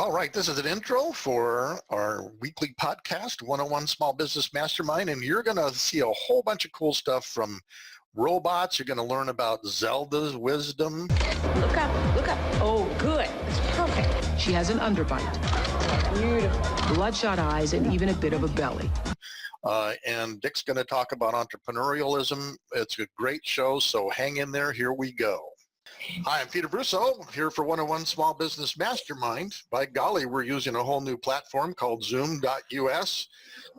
All right, this is an intro for our weekly podcast, 101 Small Business Mastermind, and you're going to see a whole bunch of cool stuff from robots. You're going to learn about Zelda's wisdom. Look up, look up. Oh, good. It's perfect. She has an underbite. Beautiful. Bloodshot eyes and even a bit of a belly. And Dick's going to talk about entrepreneurialism. It's a great show, so hang in there. Here we go. Hi, I'm Peter Brusso, here for 101 Small Business Mastermind. By golly, we're using a whole new platform called Zoom.us.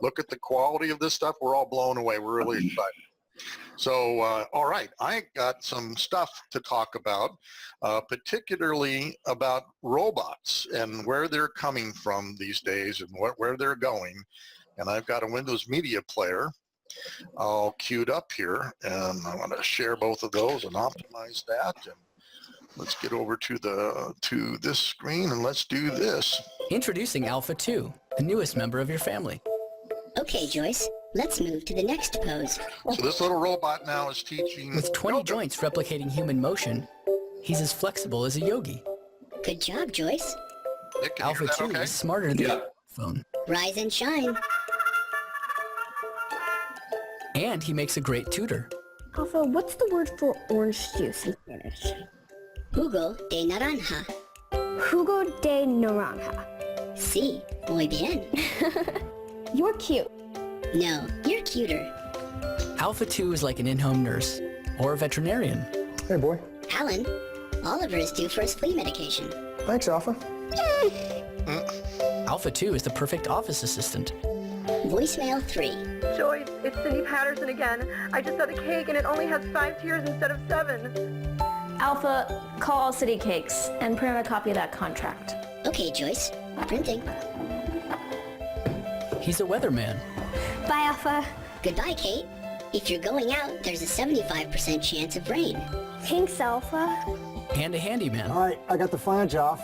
Look at the quality of this stuff. We're all blown away. We're really excited. So, all right, I got some stuff to talk about, particularly about robots and where they're coming from these days and where they're going. And I've got a Windows Media Player all queued up here, and I want to share both of those and optimize that. And let's get over to this screen and let's do this. Introducing Alpha 2, the newest member of your family. Okay, Joyce, let's move to the next pose. So this little robot now is teaching... With 20 joints replicating human motion, he's as flexible as a yogi. Good job, Joyce. Nick, can Alpha you hear that 2 okay? is smarter than a phone. Rise and shine. And he makes a great tutor. Alpha, what's the word for orange juice in Spanish? Jugo de naranja. Jugo de naranja. Sí, muy bien. You're cute. No, you're cuter. Alpha 2 is like an in-home nurse or a veterinarian. Hey, boy. Alan, Oliver is due for his flea medication. Thanks, Alpha. Alpha 2 is the perfect office assistant. Voicemail 3. Joyce, it's Cindy Patterson again. I just got a cake and it only has 5 tiers instead of 7. Alpha, call All City Cakes and print out a copy of that contract. Okay, Joyce. Printing. He's a weatherman. Bye, Alpha. Goodbye, Kate. If you're going out, there's a 75% chance of rain. Thanks, Alpha. And a handyman. All right, I got the flange off.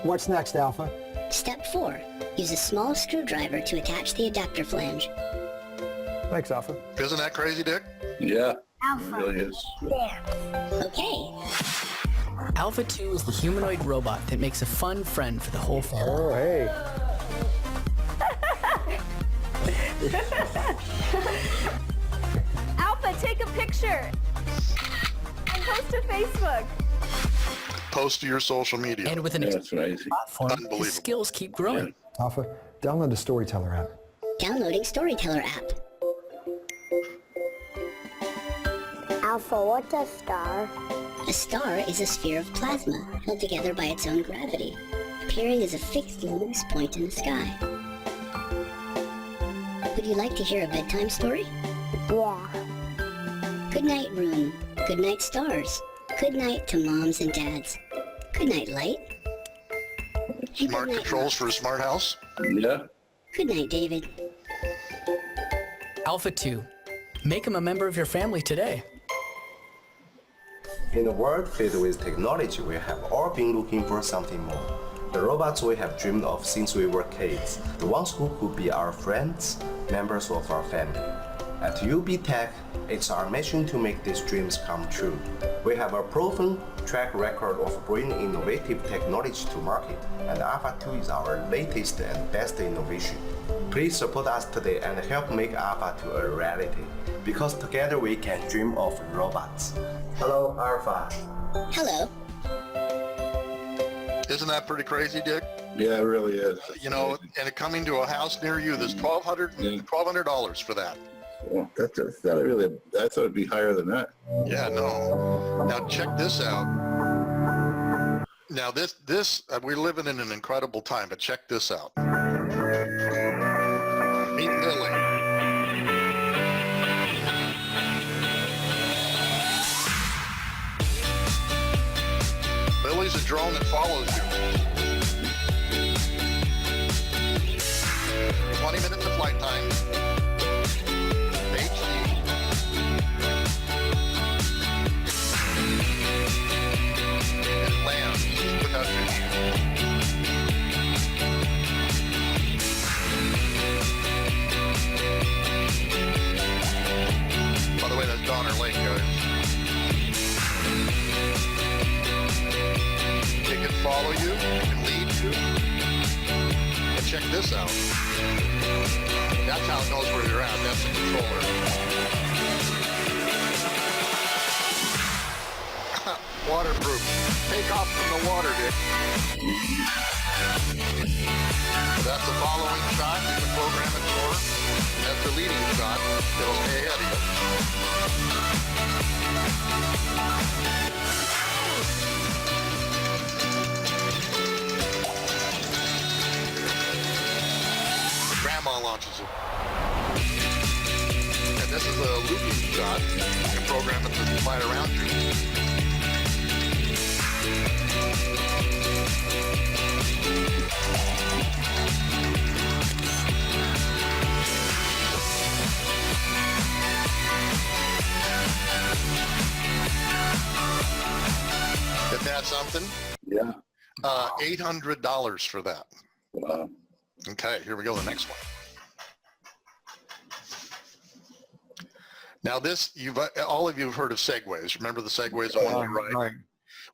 What's next, Alpha? Step 4. Use a small screwdriver to attach the adapter flange. Thanks, Alpha. Isn't that crazy, Dick? Yeah, Alpha. it really is. There. Okay. Alpha 2 is the humanoid robot that makes a fun friend for the whole family. Oh, hey. Alpha, take a picture and post to Facebook. Post to your social media. And with an That's crazy. platform, Unbelievable. his skills keep growing. Alpha, download the Storyteller app. Downloading Storyteller app. Alpha, what's a star? A star is a sphere of plasma held together by its own gravity, appearing as a fixed luminous point in the sky. Would you like to hear a bedtime story? Yeah. Good night, room. Good night, stars. Good night to moms and dads. Good night, light. And Smart good night, controls Mom. for a smart house. Yeah. Good night, David. Alpha 2, make him a member of your family today. In a world filled with technology, we have all been looking for something more. The robots we have dreamed of since we were kids, the ones who could be our friends, members of our family. At UB Tech, it's our mission to make these dreams come true. We have a proven track record of bringing innovative technology to market, and Alpha 2 is our latest and best innovation. Please support us today and help make Alpha 2 a reality, because together we can dream of robots. Hello, Alpha. Hello. Isn't that pretty crazy, Dick? Yeah, it really is. You know, and coming to a house near you, there's $1,200 for that. Well, that really, I thought it'd be higher than that. Yeah, no. Now check this out. Now this we're living in an incredible time, but check this out. Meet Lily. Lily's a drone that follows you. 20 minutes of flight time. HD. It lands without you. By the way, that's Donner Lake, guys. It can follow you, it can lead you. check this out. That's how it knows where you're at. That's the controller. Waterproof. Take off from the water, Dick. So that's the following shot. You can program it for. That's the leading shot. It'll stay ahead of you. Grandma launches it. And this is a looping shot. You can program it to fly around you. Isn't that something? Yeah. $800 for that. Wow. Okay, here we go, the next one. Now this, all of you have heard of Segways. Remember the Segways on one right? Right.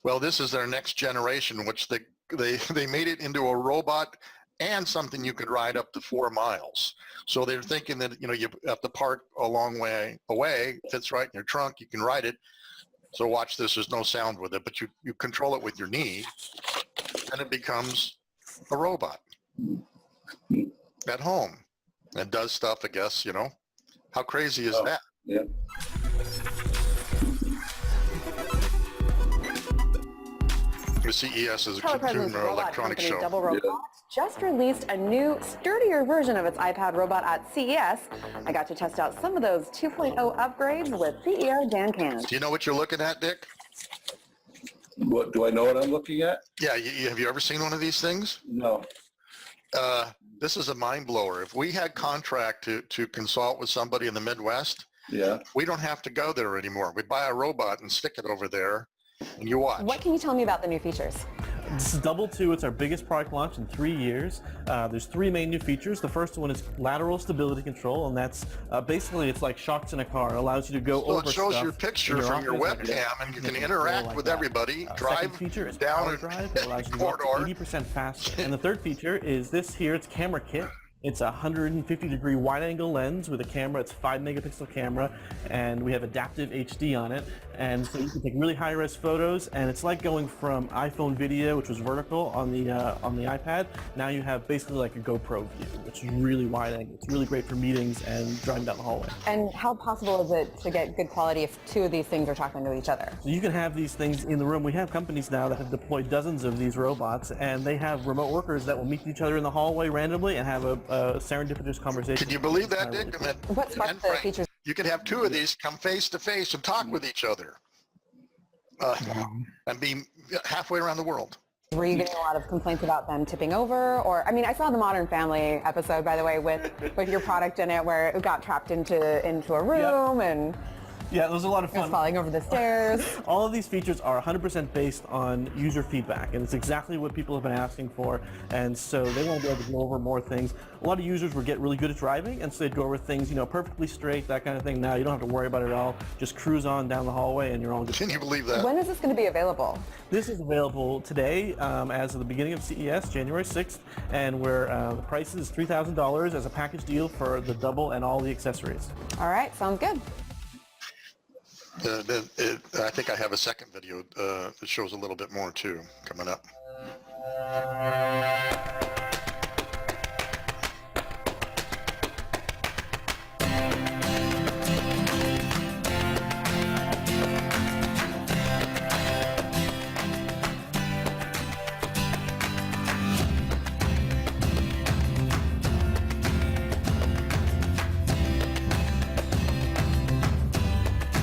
Well, this is their next generation, which they made it into a robot and something you could ride up to 4 miles. So they're thinking that, you have to park a long way away, fits right in your trunk, you can ride it. So watch this, there's no sound with it, but you control it with your knee, and it becomes a robot at home and does stuff, I guess, How crazy is that? Yeah. The CES is a Telepresence consumer robot electronics company show. Double Robot just released a new, sturdier version of its iPad robot at CES. I got to test out some of those 2.0 upgrades with CEO Dan Cannon. Do you know what you're looking at, Dick? What do I know what I'm looking at? Yeah, have you ever seen one of these things? No. This is a mind blower. If we had contract to consult with somebody in the Midwest, Yeah. we don't have to go there anymore. We buy a robot and stick it over there, and you watch. What can you tell me about the new features? This is Double 2. It's our biggest product launch in 3 years. There's 3 main new features. The first one is lateral stability control, and that's basically it's like shocks in a car. It allows you to go So over it shows stuff your picture in from your office, webcam, and you can control interact like with that. everybody, Second drive feature is down power a drive. It allows you to go up to corridor. 80% faster. And the third feature is this here. It's camera kit. It's a 150-degree wide-angle lens with a camera. It's a 5-megapixel camera, and we have adaptive HD on it. And so you can take really high-res photos, and it's like going from iPhone video, which was vertical on the iPad. Now you have basically like a GoPro view, which is really wide-angle. It's really great for meetings and driving down the hallway. And how possible is it to get good quality if 2 of these things are talking to each other? So you can have these things in the room. We have companies now that have deployed dozens of these robots, and they have remote workers that will meet each other in the hallway randomly and have a serendipitous conversation. Can you believe that, Dick? I mean, What sparked and the Frank, features? you could have 2 of these come face to face and talk with each other, and be halfway around the world. Were you getting a lot of complaints about them tipping over? Or, I mean, I saw the Modern Family episode, by the way, with your product in it where it got trapped into a room and Yeah, it was a lot of it was fun. falling over the stairs. All of these features are 100% based on user feedback, and it's exactly what people have been asking for, and so they want to be able to go over more things. A lot of users would get really good at driving, and so they'd go over things, perfectly straight, that kind of thing. Now you don't have to worry about it at all. Just cruise on down the hallway, and you're all good. Can you believe that? When is this going to be available? This is available today as of the beginning of CES, January 6th, and where the price is $3,000 as a package deal for the double and all the accessories. All right, sounds good. I think I have a second video that shows a little bit more too coming up.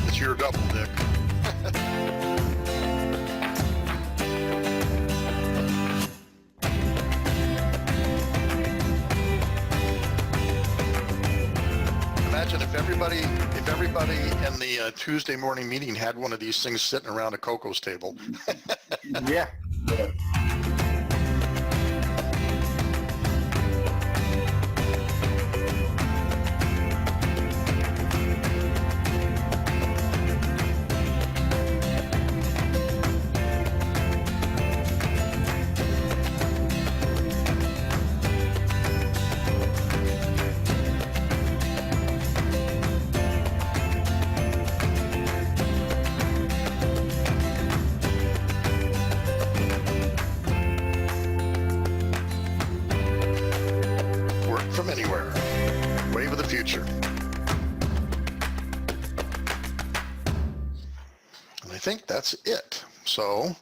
It's your double, Dick. Imagine if everybody in the Tuesday morning meeting had one of these things sitting around a Coco's table. Yeah. from anywhere. Wave of the future. And I think that's it. So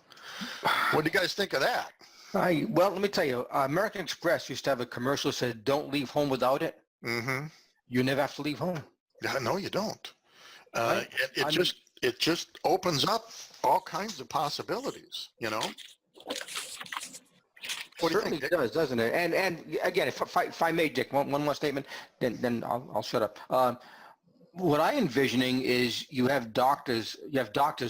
what do you guys think of that? Well, let me tell you, American Express used to have a commercial that said, "Don't leave home without it." Mm-hmm. You never have to leave home. Yeah, no, you don't. Right? It just opens up all kinds of possibilities, you know? What do you think, Dick? It does, doesn't it? And again, if I may, Dick, one more statement, then I'll shut up. What I'm envisioning is you have doctors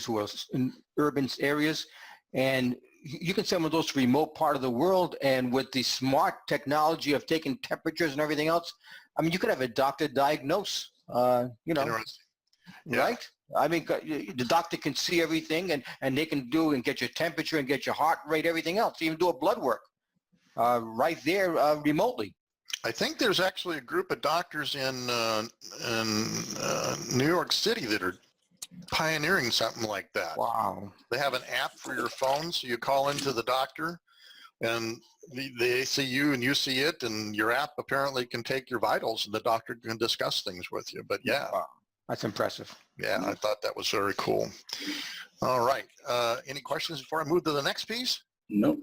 who are in urban areas, and you can send one of those to a remote part of the world, and with the smart technology of taking temperatures and everything else, I mean, you could have a doctor diagnose, Interesting. Yeah. right? I mean, the doctor can see everything, and they can do and get your temperature and get your heart rate, everything else, even do a blood work right there remotely. I think there's actually a group of doctors in New York City that are pioneering something like that. Wow. They have an app for your phone, so you call into the doctor, and they see you and you see it, and your app apparently can take your vitals, and the doctor can discuss things with you. But yeah. Wow. That's impressive. Yeah, I thought that was very cool. All right. Any questions before I move to the next piece? Nope.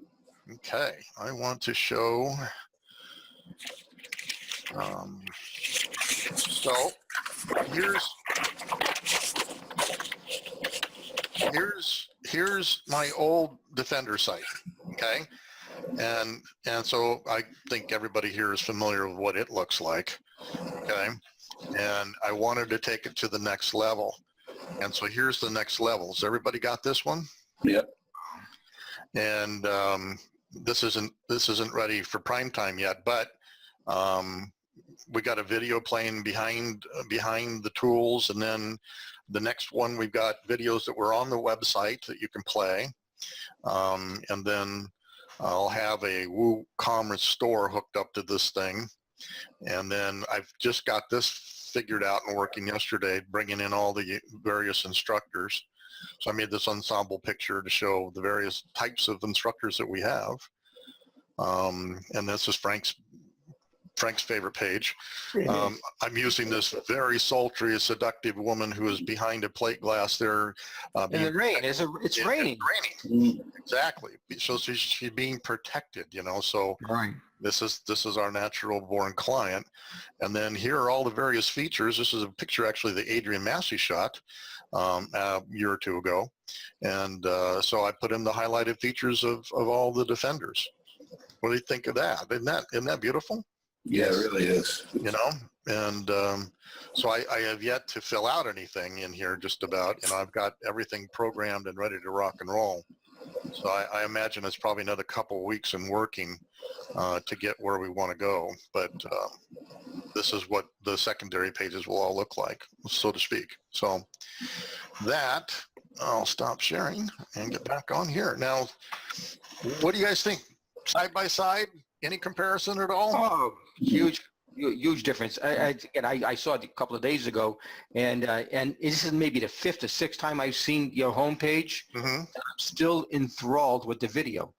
Okay. I want to show. So here's my old Defender site. Okay. And so I think everybody here is familiar with what it looks like. Okay. And I wanted to take it to the next level. And so here's the next level. Has everybody got this one? Yep. And this isn't ready for prime time yet, but we got a video playing behind the tools, and then the next one we've got videos that were on the website that you can play, and then I'll have a WooCommerce store hooked up to this thing, and then I've just got this figured out and working yesterday, bringing in all the various instructors. So I made this ensemble picture to show the various types of instructors that we have, and this is Frank's favorite page. I'm using this very sultry, seductive woman who is behind a plate glass there. In the rain, it's raining. It's raining. Exactly. So she's being protected, you know. So right. This is our natural born client. And then here are all the various features. This is a picture actually that Adrian Massey shot a year or two ago. And so I put in the highlighted features of all the Defenders. What do you think of that? Isn't that beautiful? Yeah, it really is. You know, and so I have yet to fill out anything in here just about, you know, I've got everything programmed and ready to rock and roll. So I imagine it's probably another couple of weeks in working to get where we want to go. But this is what the secondary pages will all look like, so to speak. So that, I'll stop sharing and get back on here. Now, what do you guys think? Side by side? Any comparison at all? Oh, huge difference. I saw it a couple of days ago, and this is maybe the 5th or 6th time I've seen your homepage. Mm-hmm. I'm still enthralled with the video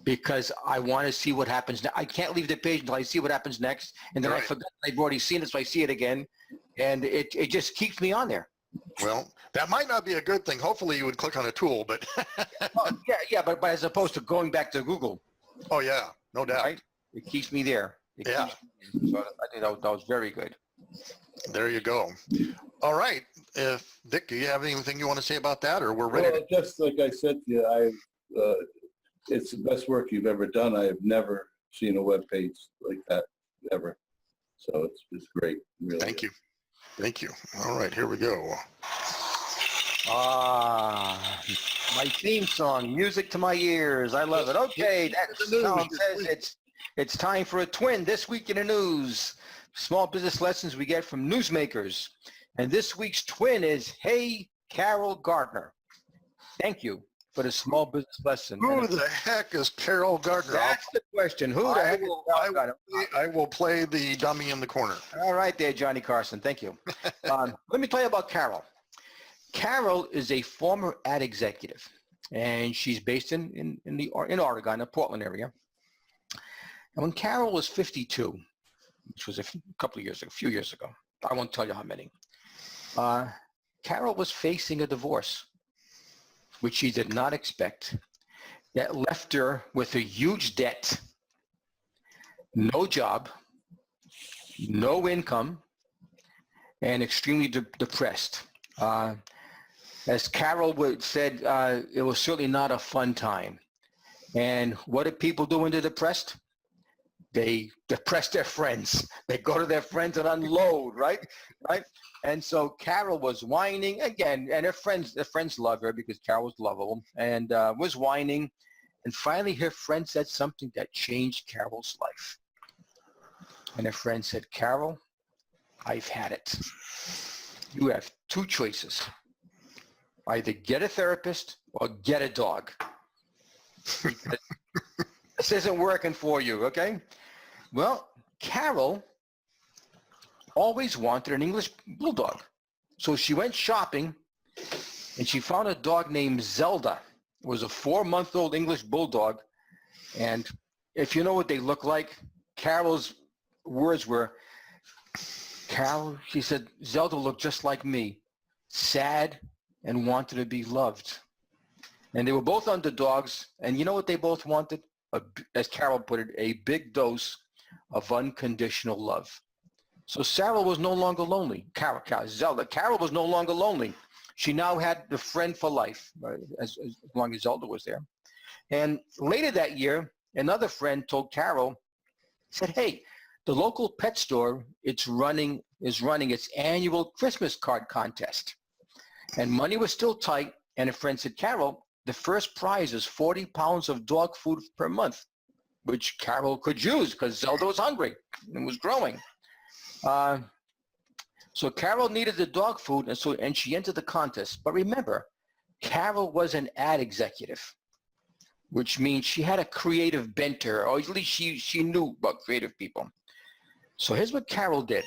because I want to see what happens. I can't leave the page until I see what happens next, and then I forgot I've already seen it, so I see it again, and it just keeps me on there. Well, that might not be a good thing. Hopefully you would click on a tool, but but as opposed to going back to Google. Oh yeah, no doubt. Right? It keeps me there. So I think that was very good. There you go. All right. Dick, do you have anything you want to say about that, or we're ready? Well, just like I said to you, it's the best work you've ever done. I have never seen a web page like that, ever. So it's great. Really. Thank you. Thank you. All right, here we go. My theme song, music to my ears. I love it. Okay, that song says it's time for a twin. This week in the news, small business lessons we get from newsmakers. And this week's twin is, hey, Carol Gardner. Thank you for the small business lesson. Who the heck is Carol Gardner? That's the question. Who the heck is Carol Gardner? I will play the dummy in the corner. All right there, Johnny Carson. Thank you. Let me tell you about Carol. Carol is a former ad executive, and she's based in Oregon, the Portland area. And when Carol was 52, which was a few years ago. I won't tell you how many. Carol was facing a divorce, which she did not expect, that left her with a huge debt, no job, no income, and extremely depressed. As Carol said, it was certainly not a fun time. And what do people do when they're depressed? They depress their friends. They go to their friends and unload, right? And so Carol was whining again, and her friends love her because Carol was lovable, and was whining. And finally, her friend said something that changed Carol's life. And her friend said, Carol, I've had it. You have two choices. Either get a therapist or get a dog. This isn't working for you, okay? Well, Carol always wanted an English bulldog. So she went shopping and she found a dog named Zelda. It was a 4-month-old English bulldog. And if you know what they look like, Carol's words were, Carol, she said, Zelda looked just like me, sad and wanted to be loved. And they were both underdogs. And you know what they both wanted? As Carol put it, a big dose of unconditional love. So Sarah was no longer lonely. Carol was no longer lonely. She now had the friend for life, right, as long as Zelda was there. And later that year, another friend told Carol, said, hey, the local pet store is running its annual Christmas card contest. And money was still tight. And a friend said, Carol, the first prize is 40 pounds of dog food per month, which Carol could use because Zelda was hungry and was growing. So Carol needed the dog food, and she entered the contest. But remember, Carol was an ad executive, which means she had a creative bent to her, or at least she knew about creative people. So here's what Carol did.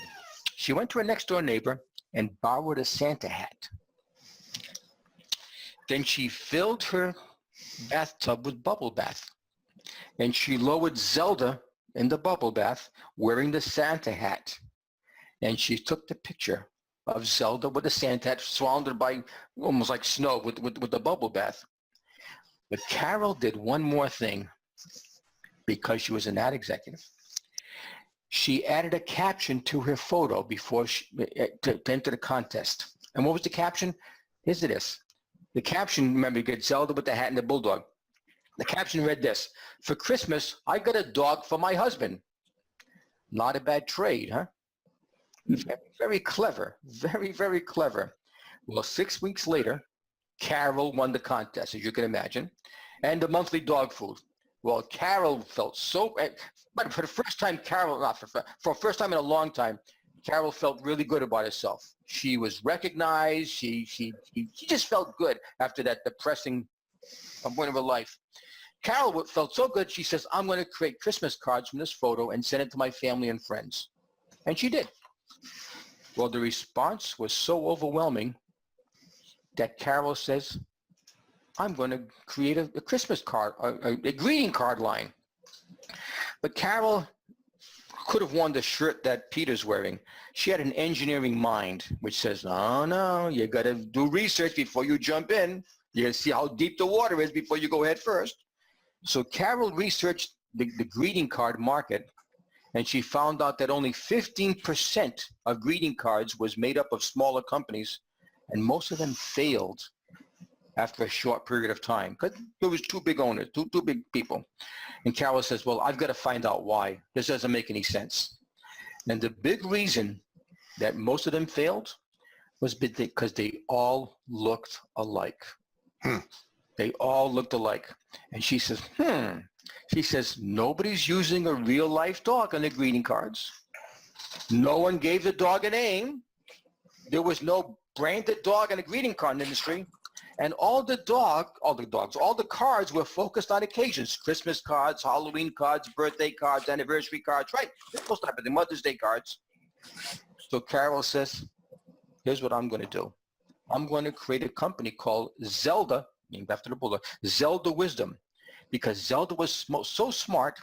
She went to her next door neighbor and borrowed a Santa hat. Then she filled her bathtub with bubble bath. And she lowered Zelda in the bubble bath wearing the Santa hat. And she took the picture of Zelda with the Santa hat surrounded by almost like snow with the bubble bath. But Carol did one more thing because she was an ad executive. She added a caption to her photo before to enter the contest. And what was the caption? Here's this. The caption, remember, you get Zelda with the hat and the bulldog. The caption read this: for Christmas, I got a dog for my husband. Not a bad trade, huh? Very, very clever. Very, very clever. Well, 6 weeks later, Carol won the contest, as you can imagine, and the monthly dog food. Well, Carol felt so, but for the first time, for the first time in a long time, Carol felt really good about herself. She was recognized. She just felt good after that depressing point of her life. Carol felt so good, she says, I'm going to create Christmas cards from this photo and send it to my family and friends. And she did. Well, the response was so overwhelming that Carol says, I'm going to create a Christmas card, a greeting card line. But Carol could have worn the shirt that Peter's wearing. She had an engineering mind, which says, oh, no, you got to do research before you jump in. You got to see how deep the water is before you go head first. So Carol researched the greeting card market, and she found out that only 15% of greeting cards was made up of smaller companies, and most of them failed after a short period of time because there was two big owners, two big people. And Carol says, well, I've got to find out why. This doesn't make any sense. And the big reason that most of them failed was because they all looked alike. They all looked alike. And she says, She says, nobody's using a real life dog on the greeting cards. No one gave the dog a name. There was no branded dog in the greeting card industry. And all the cards were focused on occasions. Christmas cards, Halloween cards, birthday cards, anniversary cards, right? Most of the Mother's Day cards. So Carol says, here's what I'm going to do. I'm going to create a company called Zelda, named after the bulldog, Zelda Wisdom, because Zelda was so smart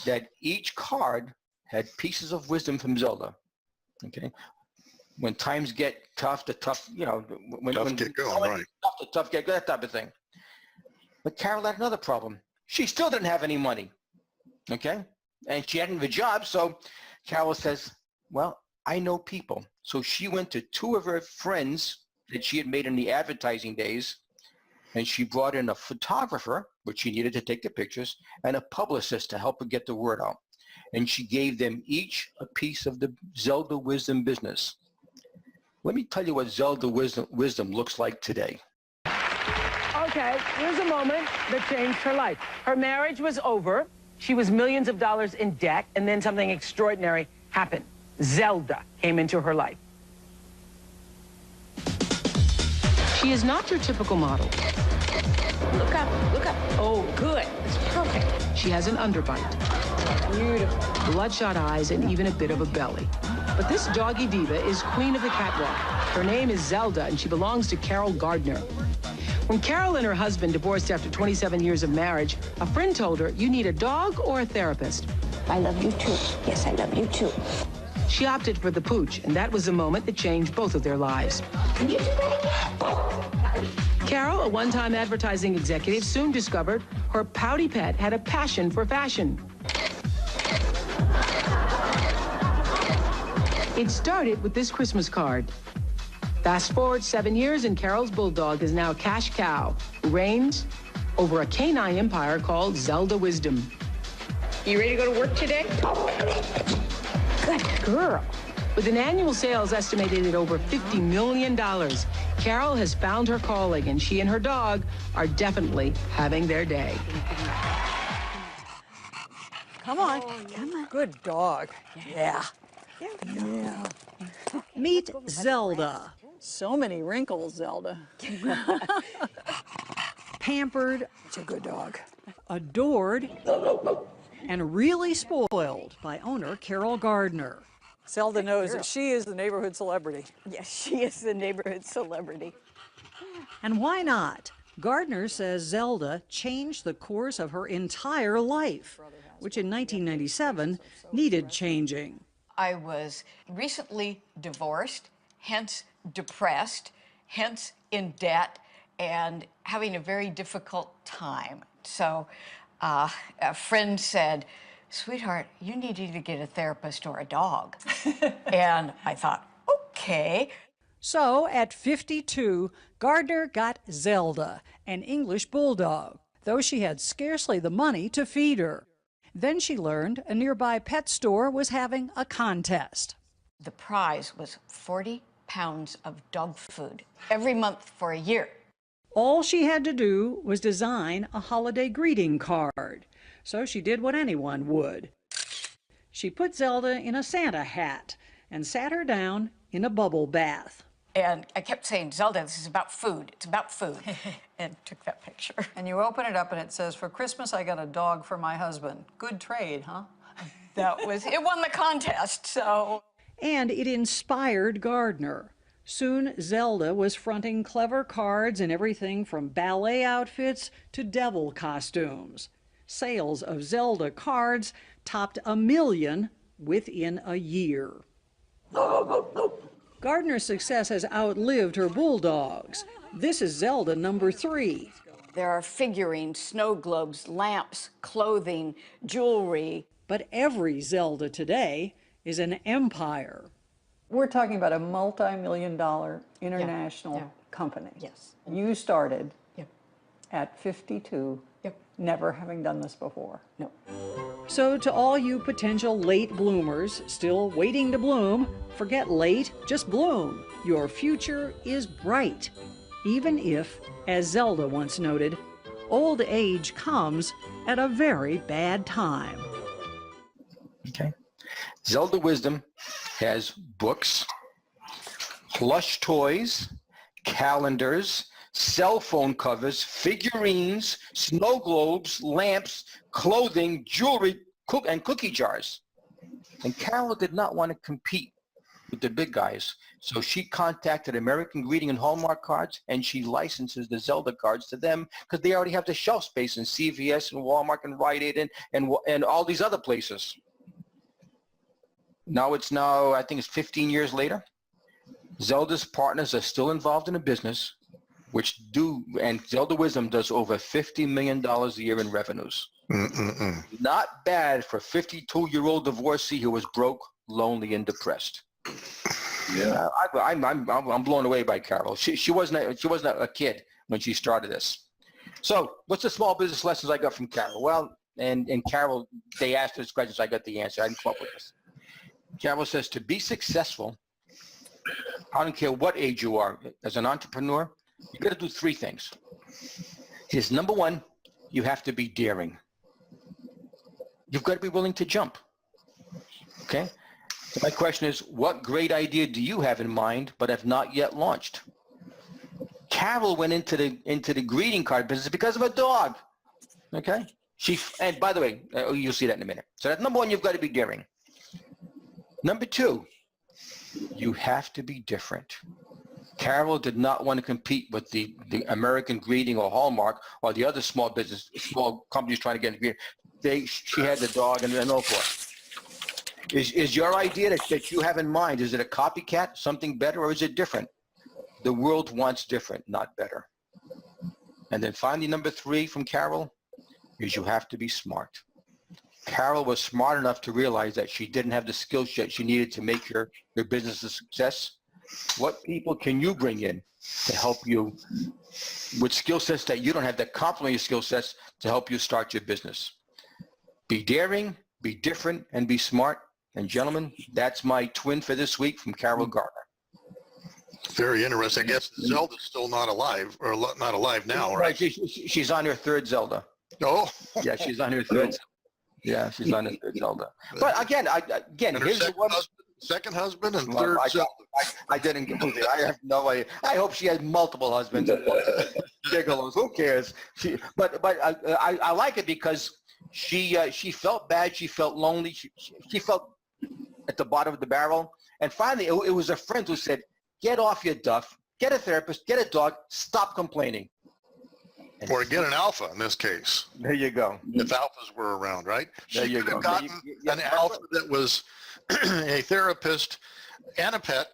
that each card had pieces of wisdom from Zelda. Okay. When times get tough, the tough, you know, when get going, right. Tough, the tough get good, that type of thing. But Carol had another problem. She still didn't have any money. Okay. And she hadn't have a job. So Carol says, well, I know people. So she went to two of her friends that she had made in the advertising days, and she brought in a photographer, which she needed to take the pictures, and a publicist to help her get the word out. And she gave them each a piece of the Zelda Wisdom business. Let me tell you what Zelda Wisdom looks like today. Okay, here's a moment that changed her life. Her marriage was over. She was millions of dollars in debt, and then something extraordinary happened. Zelda came into her life. She is not your typical model. Look up, look up. Oh, good. It's perfect. She has an underbite. Beautiful. Bloodshot eyes and even a bit of a belly. But this doggy diva is queen of the catwalk. Her name is Zelda, and she belongs to Carol Gardner. When Carol and her husband divorced after 27 years of marriage, a friend told her, you need a dog or a therapist. I love you too. Yes, I love you too. She opted for the pooch, and that was the moment that changed both of their lives. Can you do that again? Carol, a one-time advertising executive, soon discovered her pouty pet had a passion for fashion. It started with this Christmas card. Fast forward 7 years, and Carol's bulldog is now a cash cow who reigns over a canine empire called Zelda Wisdom. You ready to go to work today? Good girl. With an annual sales estimated at over $50 million, Carol has found her calling, and she and her dog are definitely having their day. Come on. Come on. Good dog. Yeah. Yeah. Meet Zelda. So many wrinkles, Zelda. Pampered. It's a good dog. Adored. And really spoiled by owner Carol Gardner. Zelda knows that she is the neighborhood celebrity. Yes, she is the neighborhood celebrity. And why not? Gardner says Zelda changed the course of her entire life, which in 1997 needed changing. I was recently divorced, hence depressed, hence in debt, and having a very difficult time. So a friend said, sweetheart, you need to either get a therapist or a dog. And I thought, okay. So at 52, Gardner got Zelda, an English bulldog, though she had scarcely the money to feed her. Then she learned a nearby pet store was having a contest. The prize was 40 pounds of dog food every month for a year. All she had to do was design a holiday greeting card. So she did what anyone would. She put Zelda in a Santa hat and sat her down in a bubble bath. And I kept saying, Zelda, this is about food. It's about food. And took that picture. And you open it up and it says, for Christmas, I got a dog for my husband. Good trade, huh? It won the contest, so. And it inspired Gardner. Soon, Zelda was fronting clever cards in everything from ballet outfits to devil costumes. Sales of Zelda cards topped 1 million within a year. Gardner's success has outlived her bulldogs. This is Zelda number 3. There are figurines, snow globes, lamps, clothing, jewelry. But every Zelda today is an empire. We're talking about a multi-million-dollar international company. Yes. You started at 52, never having done this before. No. So to all you potential late bloomers still waiting to bloom, forget late, just bloom. Your future is bright. Even if, as Zelda once noted, old age comes at a very bad time. Okay. Zelda Wisdom has books, plush toys, calendars, cell phone covers, figurines, snow globes, lamps, clothing, jewelry, and cookie jars. And Carol did not want to compete with the big guys, so she contacted American Greeting and Hallmark Cards, and she licenses the Zelda cards to them because they already have the shelf space in CVS and Walmart and Rite Aid and all these other places. I think it's 15 years later. Zelda's partners are still involved in a business and Zelda Wisdom does over $50 million a year in revenues. Not bad for a 52-year-old divorcee who was broke, lonely, and depressed. Yeah. I'm blown away by Carol. She wasn't a kid when she started this. So what's the small business lessons I got from Carol? Well, and Carol, they asked this question, so I got the answer. I didn't come up with this. Carol says, to be successful, I don't care what age you are, as an entrepreneur, you got to do 3 things. Here's number 1, you have to be daring. You've got to be willing to jump. Okay? So my question is, what great idea do you have in mind but have not yet launched? Carol went into the greeting card business because of a dog. Okay? And by the way, you'll see that in a minute. So that's number 1, you've got to be daring. Number 2, you have to be different. Carol did not want to compete with the American Greeting or Hallmark or the other small companies trying to get in greeting. She had the dog and so forth. Is your idea that you have in mind, is it a copycat, something better, or is it different? The world wants different, not better. And then finally, number 3 from Carol is you have to be smart. Carol was smart enough to realize that she didn't have the skill set she needed to make her business a success. What people can you bring in to help you with skill sets that you don't have, that complement your skill sets to help you start your business? Be daring, be different, and be smart. And gentlemen, that's my twin for this week from Carol Gardner. Very interesting. I guess Zelda's still not alive, or not alive now, right? She's on her 3rd Zelda. Oh. Yeah, she's on her 3rd. Yeah, she's on her 3rd Zelda. But again, here's the one. Second husband and 3rd Zelda. I didn't get it. I have no idea. I hope she has multiple husbands. Gigolos. Who cares? But I like it because she felt bad. She felt lonely. She felt at the bottom of the barrel. And finally, it was a friend who said, get off your duff, get a therapist, get a dog, stop complaining. Or get an alpha in this case. There you go. If alphas were around, right? There you go. Gotten an alpha that was a therapist and a pet.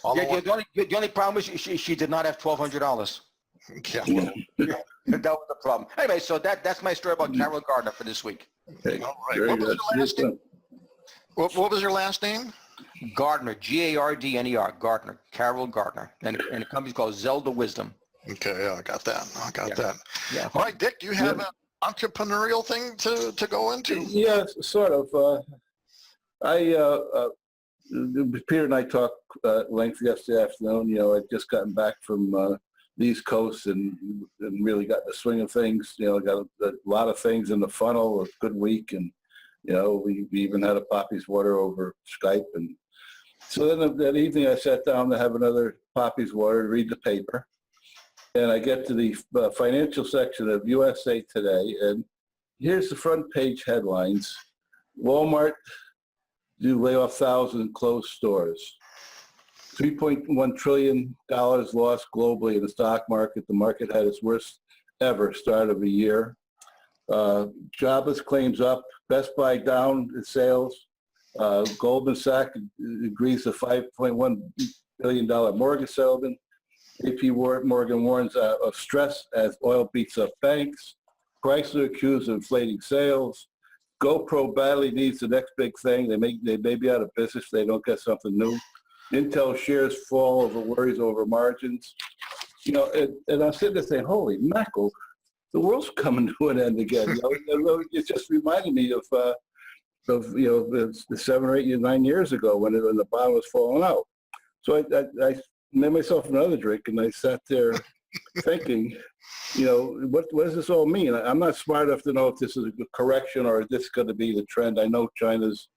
The only problem is she did not have $1,200. Yeah. That was the problem. Anyway, so that's my story about Carol Gardner for this week. Okay. All right. What was her last name? Gardner, Gardner, Gardner, Carol Gardner, and the company's called Zelda Wisdom. Okay, yeah, I got that. That. Yeah. All right, Dick, do you have an entrepreneurial thing to go into? Yeah, sort of. Peter and I talked at length yesterday afternoon. I'd just gotten back from the East Coast and really got the swing of things. Got a lot of things in the funnel, a good week, and we even had a Poppy's water over Skype. And so then that evening I sat down to have another Poppy's water, read the paper. And I get to the financial section of USA Today, and here's the front page headlines. Walmart do lay off 1,000 closed stores. $3.1 trillion lost globally in the stock market. The market had its worst ever start of a year. Jobless claims up. Best Buy down in sales. Goldman Sachs agrees to $5.1 billion mortgage settlement. JP Morgan warns of stress as oil beats up banks. Chrysler accused of inflating sales. GoPro badly needs the next big thing. They may be out of business if they don't get something new. Intel shares fall over worries over margins. And I'm sitting there saying, holy mackerel, the world's coming to an end again. It just reminded me of 7 or 8 9 years ago when the bottom was falling out. So I made myself another drink, and I sat there thinking, what does this all mean? I'm not smart enough to know if this is a correction or if this is going to be the trend. I know China's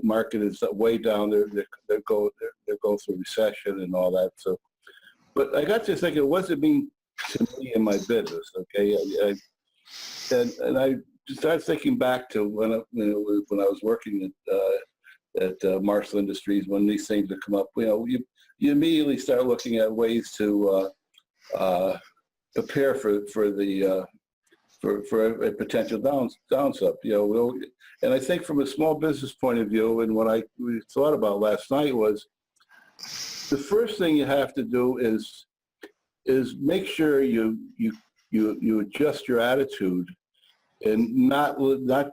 market is way down. They're going through recession and all that. So, but I got to thinking, what does it mean to me in my business? Okay, and I started thinking back to when I was working at Marshall Industries, when these things would come up. You immediately start looking at ways to prepare for the for a potential downside. And I think from a small business point of view, and what we thought about last night was the first thing you have to do is make sure you adjust your attitude and not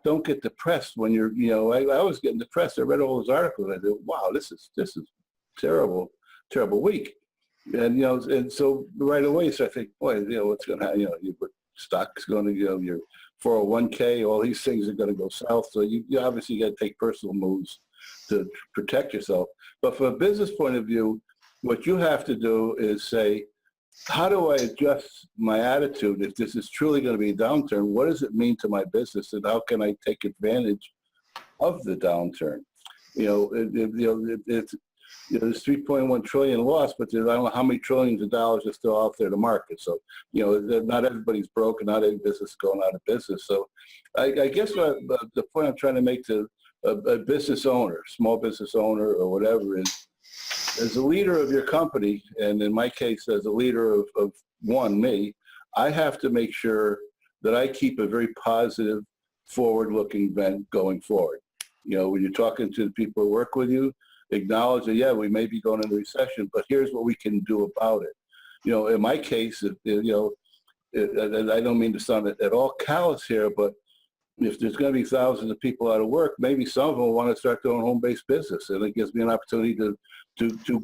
don't get depressed when you're, I was getting depressed. I read all those articles. I thought, wow, this is terrible week. And, and so right away, so I think, boy, what's going to happen? Your stock's going to, your 401k, all these things are going to go south. So you obviously got to take personal moves to protect yourself. But from a business point of view, what you have to do is say, how do I adjust my attitude if this is truly going to be a downturn? What does it mean to my business, and how can I take advantage of the downturn? There's 3.1 trillion loss, but I don't know how many trillions of dollars are still out there to market. So, not everybody's broke, and not every business is going out of business. So, I guess the point I'm trying to make to a business owner, small business owner, or whatever, is as a leader of your company, and in my case, as a leader of me, I have to make sure that I keep a very positive, forward-looking vent going forward. When you're talking to the people who work with you, acknowledge that, yeah, we may be going into recession, but here's what we can do about it. In my case, I don't mean to sound at all callous here, but if there's going to be thousands of people out of work, maybe some of them want to start their own home-based business, and it gives me an opportunity to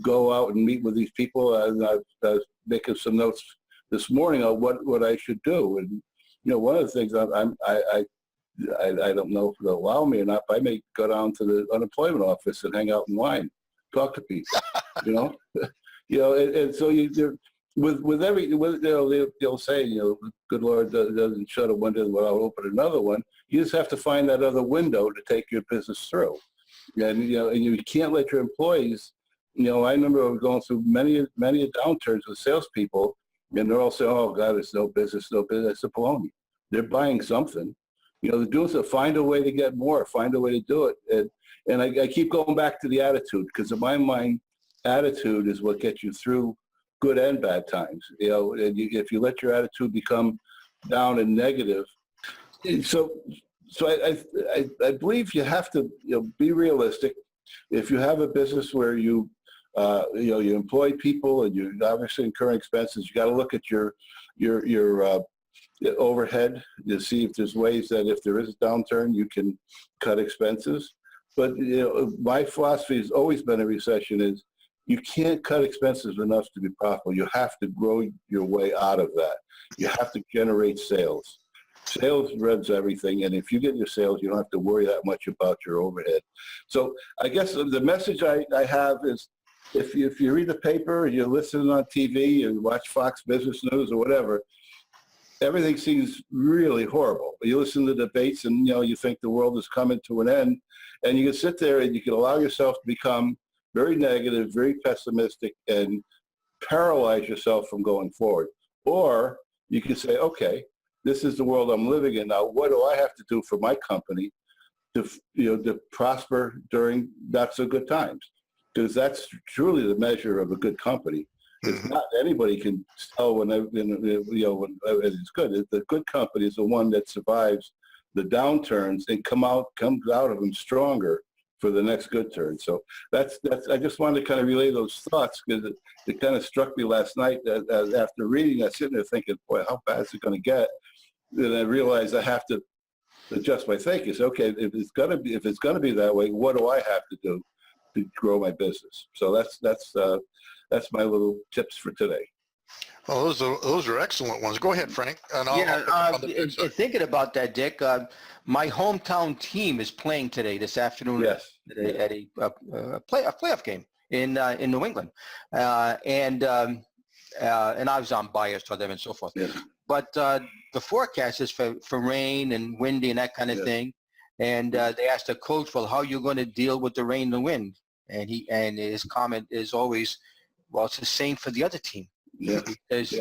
go out and meet with these people. And I was making some notes this morning on what I should do. And one of the things I don't know if they'll allow me or not, but I may go down to the unemployment office and hang out and whine, talk to people. And so they'll say, good Lord doesn't shut a window without open another one. You just have to find that other window to take your business through. And you can't let your employees. I remember going through many downturns with salespeople, and they're all saying, "Oh God, it's no business, no business." It's a baloney. They're buying something. They're doing so. Find a way to get more. Find a way to do it. And I keep going back to the attitude, because in my mind, attitude is what gets you through good and bad times. And if you let your attitude become down and negative, so I believe you have to be realistic. If you have a business where you employ people and you're obviously incurring expenses, you got to look at your overhead to see if there's ways that if there is a downturn, you can cut expenses. But my philosophy has always been a recession is you can't cut expenses enough to be profitable. You have to grow your way out of that. You have to generate sales. Sales runs everything, and if you get your sales, you don't have to worry that much about your overhead. So I guess the message I have is, if you read the paper, you're listening on TV, you watch Fox Business News or whatever, everything seems really horrible. You listen to the debates, and you think the world is coming to an end, and you can sit there and you can allow yourself to become very negative, very pessimistic, and paralyze yourself from going forward. Or you can say, okay, this is the world I'm living in now. What do I have to do for my company to prosper during not so good times? Because that's truly the measure of a good company. It's not anybody can tell when it's good. The good company is the one that survives the downturns and comes out of them stronger for the next good turn. So that's. I just wanted to kind of relay those thoughts, because it kind of struck me last night after reading. I was sitting there thinking, boy, how bad is it going to get? And I realized I have to adjust my thinking. So, okay, if it's going to be that way, what do I have to do to grow my business? So that's my little tips for today. Well, those are excellent ones. Go ahead, Frank. And thinking about that, Dick, my hometown team is playing this afternoon. Yes. At a playoff game in New England, and I was unbiased for them and so forth. Yes. But the forecast is for rain and windy and that kind of thing. And they asked the coach, well, how are you going to deal with the rain and the wind? And his comment is always, well, it's the same for the other team. Yeah. Because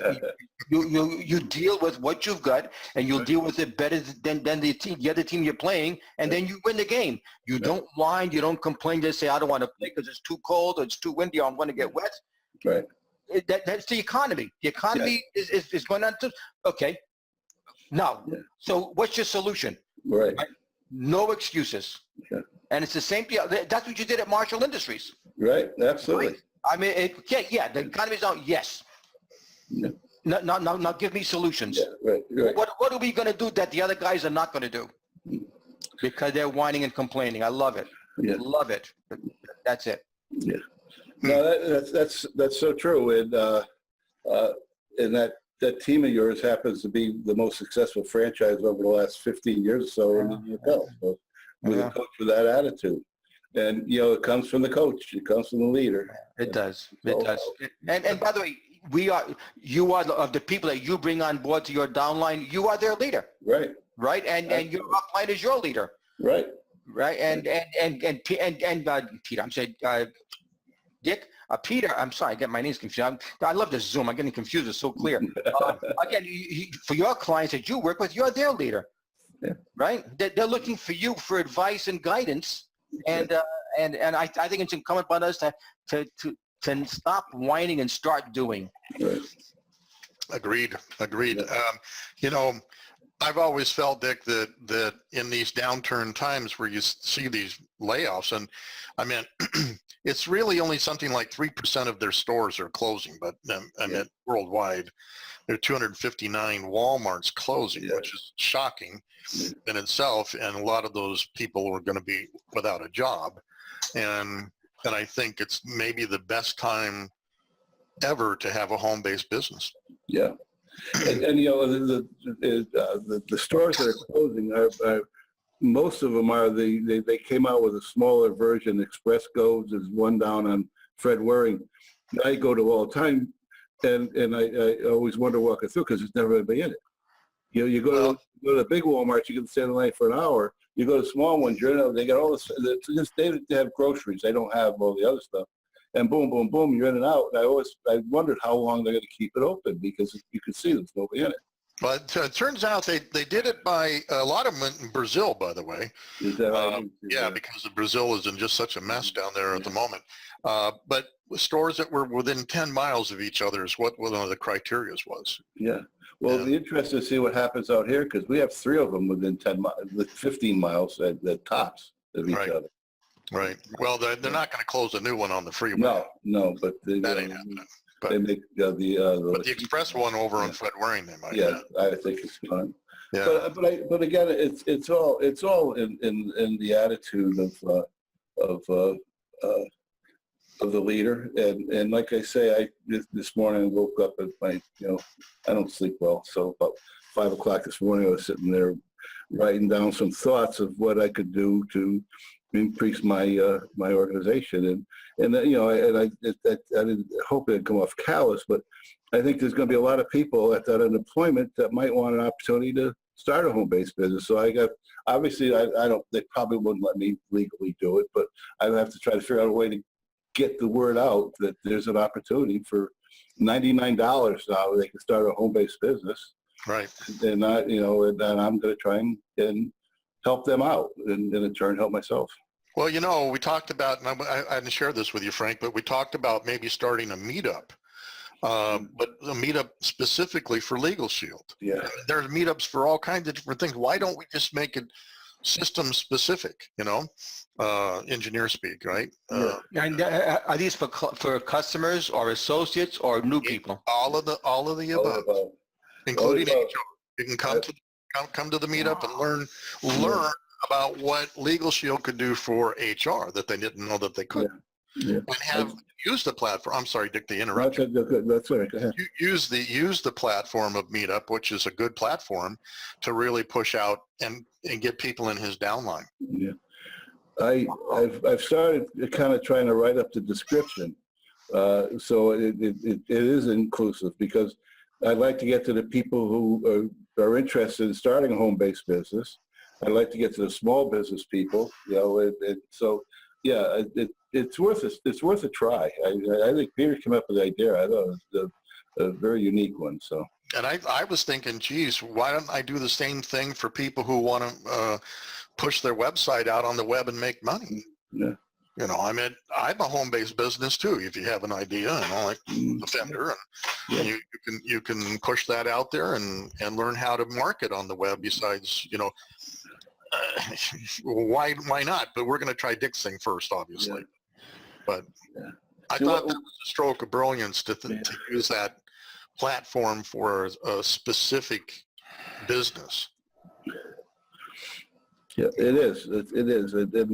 you deal with what you've got, and you'll deal with it better than the other team you're playing, and then you win the game. You don't whine, you don't complain, just say, I don't want to play because it's too cold or it's too windy, or I'm going to get wet. Right. That's the economy. The economy is going on to, okay, No. Yeah. So what's your solution? Right. No excuses. Yeah. And it's the same deal. That's what you did at Marshall Industries. Right. Absolutely. Right? I mean, the economy's out. Yes. Yeah. Now give me solutions. Yeah. Right. What are we going to do that the other guys are not going to do? Because they're whining and complaining. I love it. Yeah. Love it. That's it. Yeah. No, that's so true. And that team of yours happens to be the most successful franchise over the last 15 years or so in the NFL. So with a coach with that attitude. And, it comes from the coach. It comes from the leader. It does. It does. And by the way, you are of the people that you bring on board to your downline. You are their leader. Right. Right. And your upline is your leader. Right. Right. And Peter, I'm saying, Dick, Peter, I'm sorry, I get my names confused. I love this Zoom. I'm getting confused. It's so clear. Again, for your clients that you work with, you're their leader. Yeah. Right. They're looking for you for advice and guidance. And I think it's incumbent upon us to stop whining and start doing. Right. Agreed. I've always felt, Dick, that in these downturn times where you see these layoffs, and I mean, it's really only something like 3% of their stores are closing, but I mean, worldwide, there are 259 Walmarts closing, which is shocking in itself, and a lot of those people are going to be without a job, and I think it's maybe the best time ever to have a home-based business. Yeah. And the stores that are closing are most of them are they came out with a smaller version. Express Goes is one down on Fred Waring. I go to all the time, and I always wonder walking through because there's never anybody in it. You go to the big Walmart, you can stand in line for an hour. You go to small ones, they got all this. They have groceries. They don't have all the other stuff. And boom, boom, boom, you're in and out. And I wondered how long they're going to keep it open because you can see there's nobody in it. But it turns out they did it by a lot of them in Brazil, by the way. Is that right? Yeah, because Brazil is in just such a mess down there at the moment. But stores that were within 10 miles of each other is what one of the criteria was. Yeah. Well, it'll be interesting to see what happens out here because we have 3 of them within 15 miles at the tops of each other. Right. Well, they're not going to close a new one on the freeway. No, but that ain't happening. But they make but the express one over on Fred Waring, they might. Yeah, I think it's fun. Yeah. But again, it's all in the attitude of the leader. And like I say, this morning I woke up at I don't sleep well, so about 5 o'clock this morning I was sitting there writing down some thoughts of what I could do to increase my my organization, and I didn't hope it'd come off callous, but I think there's going to be a lot of people at that unemployment that might want an opportunity to start a home-based business. So I don't. They probably wouldn't let me legally do it, but I have to try to figure out a way to get the word out that there's an opportunity for $99 now. They can start a home-based business, right? And and I'm going to try and help them out and in turn help myself. Well, we talked about, and I didn't share this with you, Frank, but we talked about maybe starting a meetup, but a meetup specifically for Legal Shield. Yeah. There's meetups for all kinds of different things. Why don't we just make it system specific, engineer speak, right? And are these for customers or associates or new people? All of the above, including HR. You can come to the meetup and learn about what Legal Shield could do for HR that they didn't know that they could. Yeah. And have used the platform. I'm sorry, Dick, to interrupt you. That's all right. Go ahead. Use the platform of Meetup, which is a good platform to really push out and get people in his downline. Yeah. I've started kind of trying to write up the description. So it is inclusive because I'd like to get to the people who are interested in starting a home-based business. I'd like to get to the small business people, so yeah, it's worth a try. I think Peter came up with the idea. I thought it was a very unique one. So. And I was thinking, geez, why don't I do the same thing for people who want to push their website out on the web and make money? Yeah. You know, I'm a home-based business too. If you have an idea, like the Fender, and you can push that out there and learn how to market on the web. Besides, you know, why not? But we're going to try Dick's thing first, obviously. But I thought that was a stroke of brilliance to use that platform for a specific business. Yeah, it is. It is. And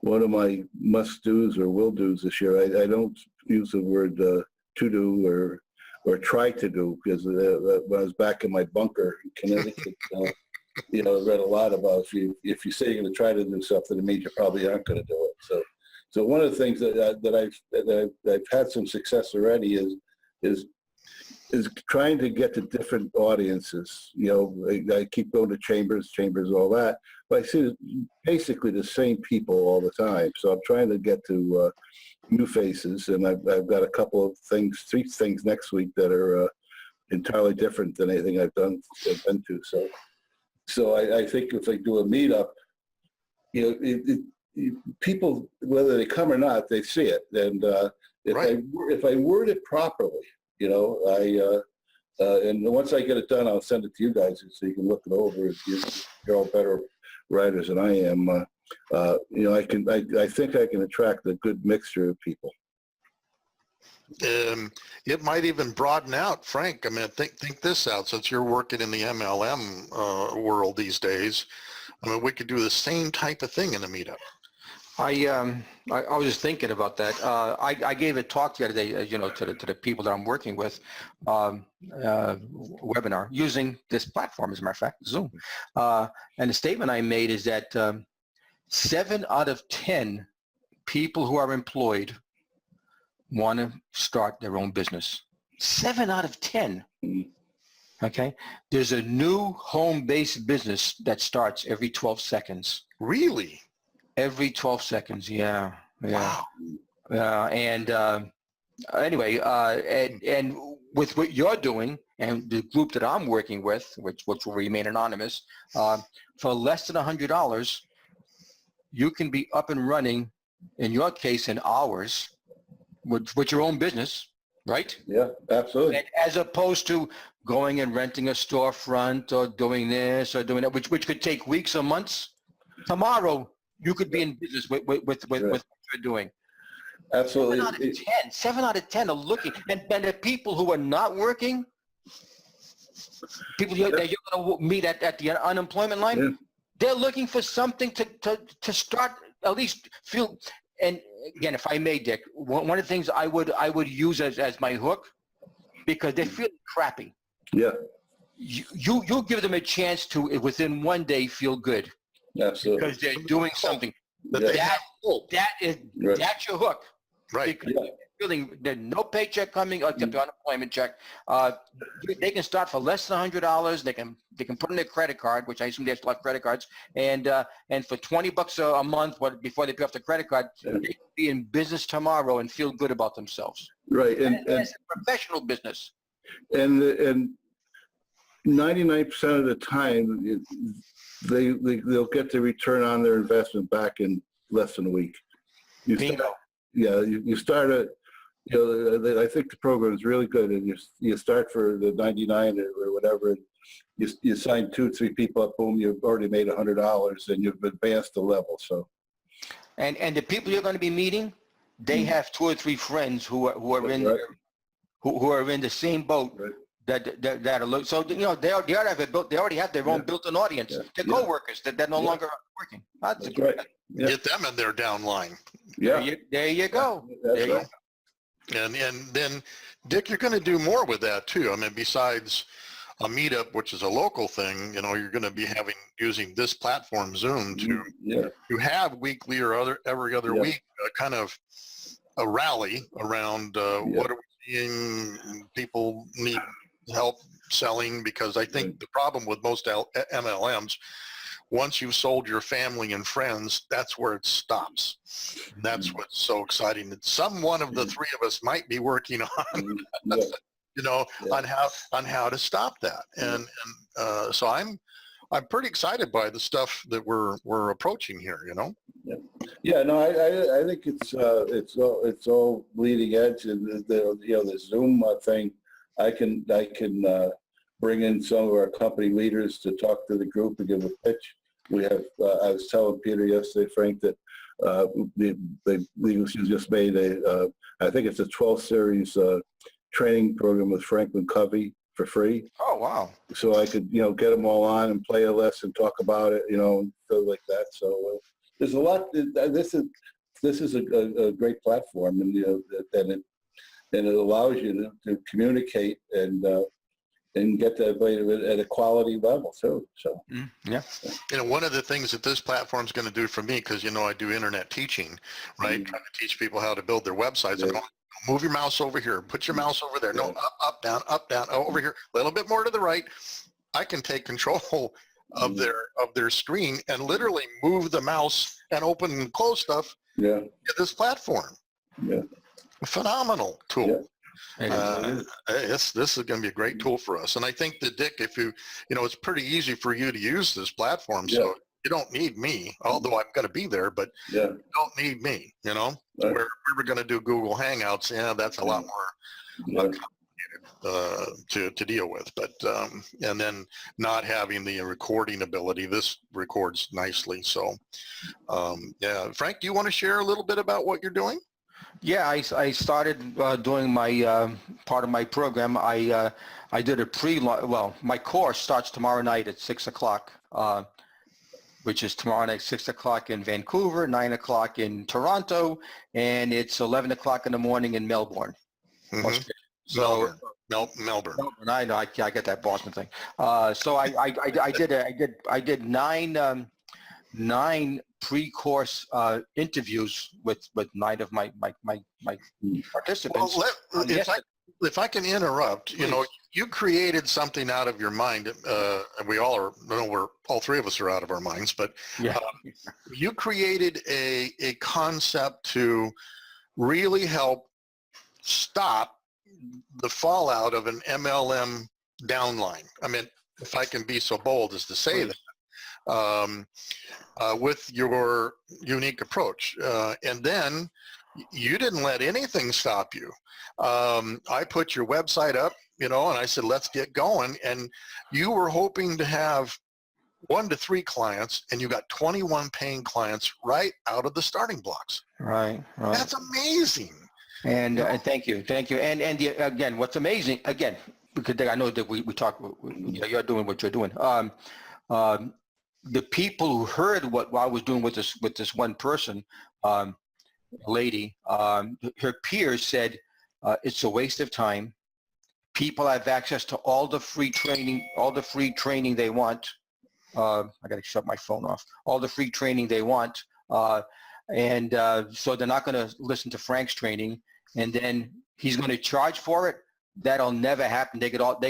one of my must-dos or will-dos this year, I don't use the word to do or try to do, because when I was back in my bunker in Connecticut, you know, I read a lot about if you say you're going to try to do something, it means you probably aren't going to do it. So one of the things that I've had some success already is trying to get to different audiences. You know, I keep going to chambers, all that, but I see basically the same people all the time. So I'm trying to get to new faces, and I've got a couple of things, 3 things next week that are entirely different than anything I've been to. So I think if I do a meetup, you know, people, whether they come or not, they see it. And if I word it properly, you know, and once I get it done, I'll send it to you guys so you can look it over. You're all better writers than I am. You know, I think I can attract a good mixture of people. It might even broaden out, Frank. I mean, think this out. Since you're working in the MLM world these days, I mean, we could do the same type of thing in a meetup. I was just thinking about that. I gave a talk the other day, you know, to the people that I'm working with, webinar using this platform, as a matter of fact, Zoom. And the statement I made is that 7 out of 10 people who are employed want to start their own business. 7 out of 10. Okay. There's a new home-based business that starts every 12 seconds. Really? Every 12 seconds, yeah. Wow. And anyway, and with what you're doing and the group that I'm working with, which will remain anonymous, for less than $100, you can be up and running, in your case, in hours with your own business, right? Yeah, absolutely. And as opposed to going and renting a storefront or doing this or doing that, which could take weeks or months. Tomorrow, you could be in business with what you're doing. Absolutely. 7 out of 10 are looking. And the people who are not working, people that you're going to meet at the unemployment line, they're looking for something to start, at least feel. And again, if I may, Dick, one of the things I would use as my hook, because they feel crappy. Yeah. You give them a chance to, within one day, feel good. Absolutely. Because they're doing something. That's your hook. Right. Because they're feeling there's no paycheck coming except the unemployment check. They can start for less than $100. They can put in their credit card, which I assume they have a lot of credit cards, and for $20 a month, before they pay off the credit card, they can be in business tomorrow and feel good about themselves. Right. And it's a professional business. And 99% of the time, they'll get the return on their investment back in less than a week. Bingo. You start at, you know, I think the program is really good, and you start for the 99 or whatever. You sign 2 or 3 people up, boom, you've already made $100, and you've advanced the level. So, and the people you're going to be meeting, they have 2 or 3 friends who are in who are in the same boat. Right. That are so, you know, they already have their own built-in audience. They're co-workers that no longer are working. That's right. Get them in their downline. Yeah. There you go. That's right. And then, Dick, you're going to do more with that too. I mean, besides a meetup, which is a local thing, you know, you're going to be using this platform, Zoom, to have weekly or every other week kind of a rally around what are we seeing people need help selling, because I think the problem with most MLMs, once you've sold your family and friends, that's where it stops. And that's what's so exciting. That one of the 3 of us might be working on, you know, on how to stop that. And so I'm pretty excited by the stuff that we're approaching here, you know. Yeah, no, I think it's all bleeding edge, and the Zoom thing. I can bring in some of our company leaders to talk to the group and give a pitch. We have. I was telling Peter yesterday, Frank, that we just made a. I think it's a 12 series training program with Franklin Covey for free. Oh wow! So I could get them all on and play a lesson, talk about it, and stuff like that. So. There's a lot. This is a great platform, and and it allows you to communicate and get that at a quality level too. So yeah, one of the things that this platform is going to do for me, because I do internet teaching, right? Trying to teach people how to build their websites. I'm going, move your mouse over here, put your mouse over there. No, up, down, over here, a little bit more to the right. I can take control of their screen and literally move the mouse and open and close stuff in this platform. Yeah. Phenomenal tool. Yeah. This is going to be a great tool for us. And I think that, Dick, if it's pretty easy for you to use this platform. So you don't need me, although I'm going to be there, but you don't need me, Right. Where we were going to do Google Hangouts, that's a lot more complicated to deal with. But and then not having the recording ability, this records nicely. So Frank, do you want to share a little bit about what you're doing? Yeah, I started doing my part of my program. I did a my course starts tomorrow night at 6 o'clock, which is tomorrow night, 6 o'clock in Vancouver, 9 o'clock in Toronto, and it's 11 o'clock in the morning in Melbourne. Mm-hmm. So Melbourne. I know. I get that Boston thing. So I did nine pre-course interviews with 9 of my participants. Well, if I can interrupt, you created something out of your mind, and we all are. All three of us are out of our minds, but you created a concept to really help stop the fallout of an MLM downline. I mean, if I can be so bold as to say that, with your unique approach. And then you didn't let anything stop you. I put your website up, and I said, let's get going. And you were hoping to have 1 to 3 clients, and you got 21 paying clients right out of the starting blocks. Right. That's amazing. And thank you. And again, what's amazing, because I know that we talk, you're doing what you're doing. The people who heard what I was doing with this one person, lady, her peers said it's a waste of time. People have access to all the free training they want. I got to shut my phone off. All the free training they want. And so they're not going to listen to Frank's training, and then he's going to charge for it. That'll never happen. They got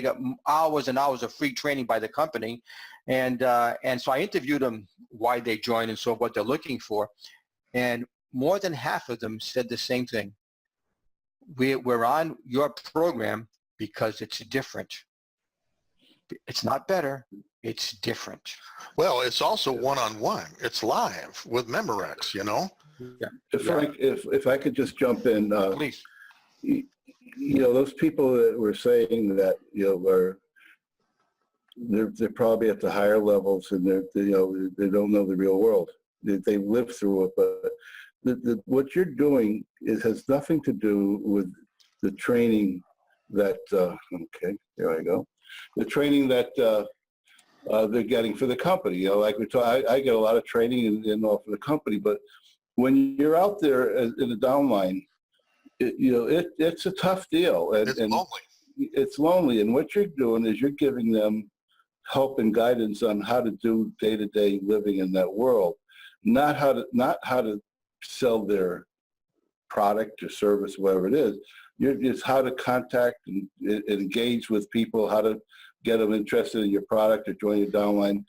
hours and hours of free training by the company, and so I interviewed them why they joined and so what they're looking for, and more than half of them said the same thing. We're on your program because it's different. It's not better. It's different. Well, it's also one-on-one. It's live with Memorex, Yeah. Frank, if I could just jump in. Please. Those people that were saying that, they're probably at the higher levels, and they don't know the real world. They lived through it, but what you're doing has nothing to do with the training that, okay, there I go. The training that they're getting for the company. Like we talk, I get a lot of training for the company, but when you're out there in the downline, it's a tough deal. It's lonely. It's lonely, and what you're doing is you're giving them help and guidance on how to do day-to-day living in that world, not how to sell their product or service, whatever it is. It's how to contact and engage with people, how to get them interested in your product or join your downline.